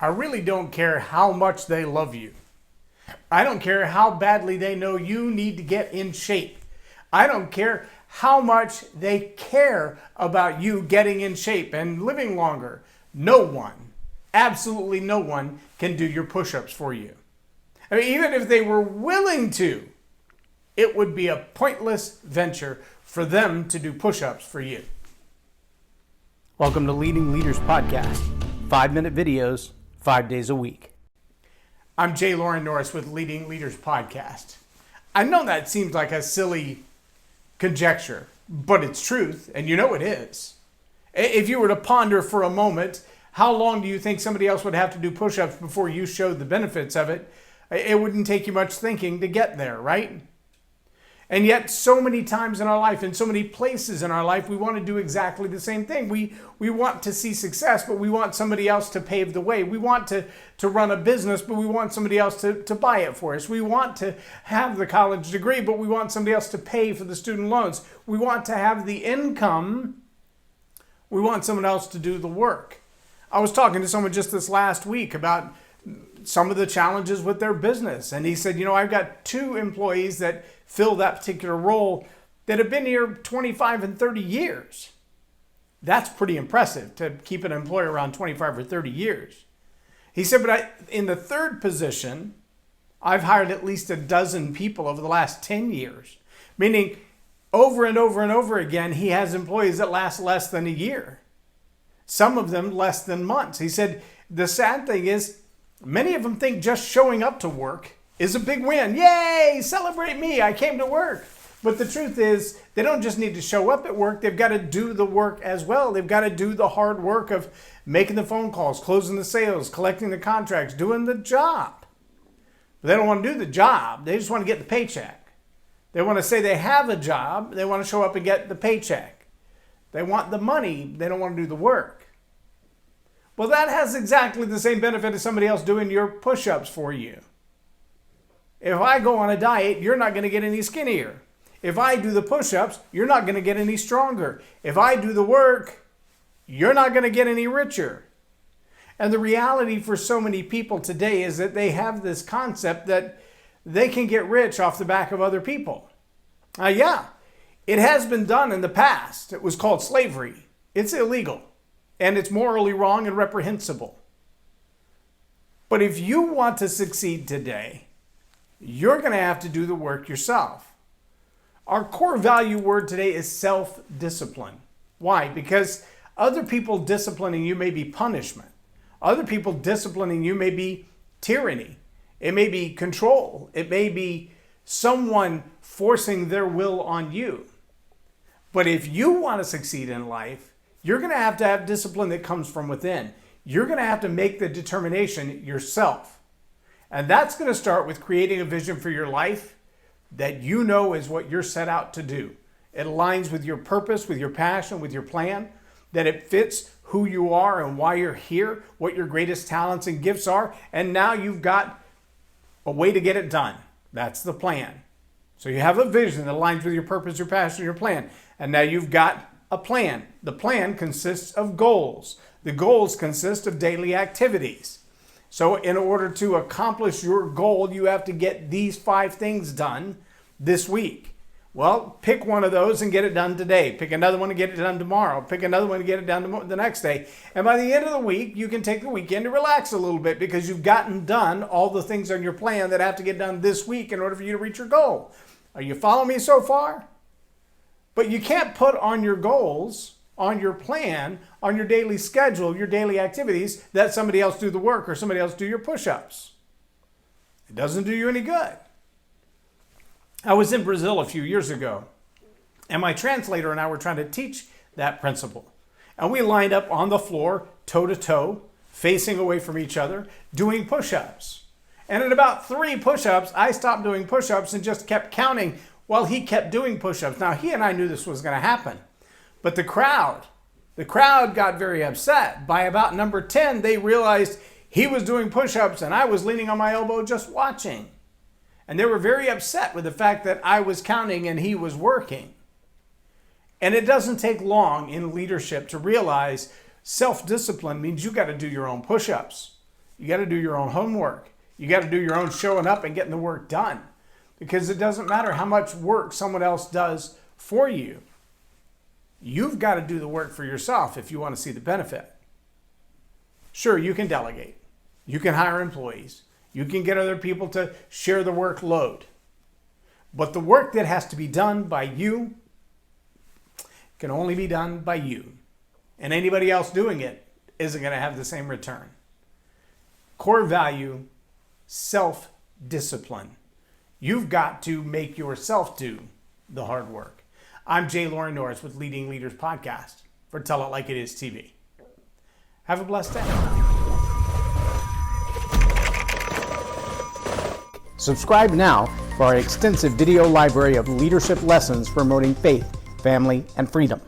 I really don't care how much they love you. I don't care how badly they know you need to get in shape. I don't care how much they care about you getting in shape and living longer. No one, absolutely no one, can do your push-ups for you. I mean, even if they were willing to, it would be a pointless venture for them to do push-ups for you. Welcome to Leading Leaders Podcast. 5-minute videos, 5 days a week. I'm J Loren Norris with Leading Leaders Podcast. I know that seems like a silly conjecture, but it's truth, and you know it is. If you were to ponder for a moment, how long do you think somebody else would have to do push-ups before you showed the benefits of it? It wouldn't take you much thinking to get there, right? And yet, so many times in our life, in so many places in our life, we want to do exactly the same thing. We want to see success, but we want somebody else to pave the way. We want to run a business, but we want somebody else to buy it for us. We want to have the college degree, but we want somebody else to pay for the student loans. We want to have the income. We want someone else to do the work. I was talking to someone just this last week about some of the challenges with their business. And he said, I've got 2 employees that fill that particular role that have been here 25 and 30 years. That's pretty impressive to keep an employee around 25 or 30 years. He said, but in the 3rd position, I've hired at least a dozen people over the last 10 years, meaning over and over and over again, he has employees that last less than a year. Some of them less than months. He said, the sad thing is, many of them think just showing up to work is a big win. Yay, celebrate me, I came to work. But the truth is, they don't just need to show up at work, they've got to do the work as well. They've got to do the hard work of making the phone calls, closing the sales, collecting the contracts, doing the job. But they don't want to do the job, they just want to get the paycheck. They want to say they have a job, they want to show up and get the paycheck. They want the money, they don't want to do the work. Well, that has exactly the same benefit as somebody else doing your push-ups for you. If I go on a diet, you're not going to get any skinnier. If I do the push-ups, you're not going to get any stronger. If I do the work, you're not going to get any richer. And the reality for so many people today is that they have this concept that they can get rich off the back of other people. It has been done in the past. It was called slavery. It's illegal. And it's morally wrong and reprehensible. But if you want to succeed today, you're going to have to do the work yourself. Our core value word today is self-discipline. Why? Because other people disciplining you may be punishment. Other people disciplining you may be tyranny. It may be control. It may be someone forcing their will on you. But if you want to succeed in life, you're going to have discipline that comes from within. You're going to have to make the determination yourself. And that's going to start with creating a vision for your life that you know is what you're set out to do. It aligns with your purpose, with your passion, with your plan, that it fits who you are and why you're here, what your greatest talents and gifts are, and now you've got a way to get it done. That's the plan. So you have a vision that aligns with your purpose, your passion, your plan, and now you've got a plan. The plan consists of goals. The goals consist of daily activities. So in order to accomplish your goal, you have to get these 5 things done this week. Well, pick one of those and get it done today. Pick another one and get it done tomorrow. Pick another one and get it done the next day. And by the end of the week, you can take the weekend to relax a little bit because you've gotten done all the things on your plan that have to get done this week in order for you to reach your goal. Are you following me so far? But you can't put on your goals, on your plan, on your daily schedule, your daily activities, that somebody else do the work or somebody else do your push-ups. It doesn't do you any good. I was in Brazil a few years ago, and my translator and I were trying to teach that principle. And we lined up on the floor, toe-to-toe, facing away from each other, doing push-ups. And at about 3 push-ups, I stopped doing push-ups and just kept counting while he kept doing push-ups. Now, he and I knew this was going to happen. But the crowd got very upset. By about number 10, they realized he was doing push-ups and I was leaning on my elbow just watching. And they were very upset with the fact that I was counting and he was working. And it doesn't take long in leadership to realize self-discipline means you got to do your own push-ups. You got to do your own homework. You got to do your own showing up and getting the work done, because it doesn't matter how much work someone else does for you. You've got to do the work for yourself if you want to see the benefit. Sure, you can delegate. You can hire employees. You can get other people to share the workload. But the work that has to be done by you can only be done by you. And anybody else doing it isn't going to have the same return. Core value, self-discipline. You've got to make yourself do the hard work. I'm J Loren Norris with Leading Leaders Podcast for Tell It Like It Is TV. Have a blessed day. Subscribe now for our extensive video library of leadership lessons promoting faith, family, and freedom.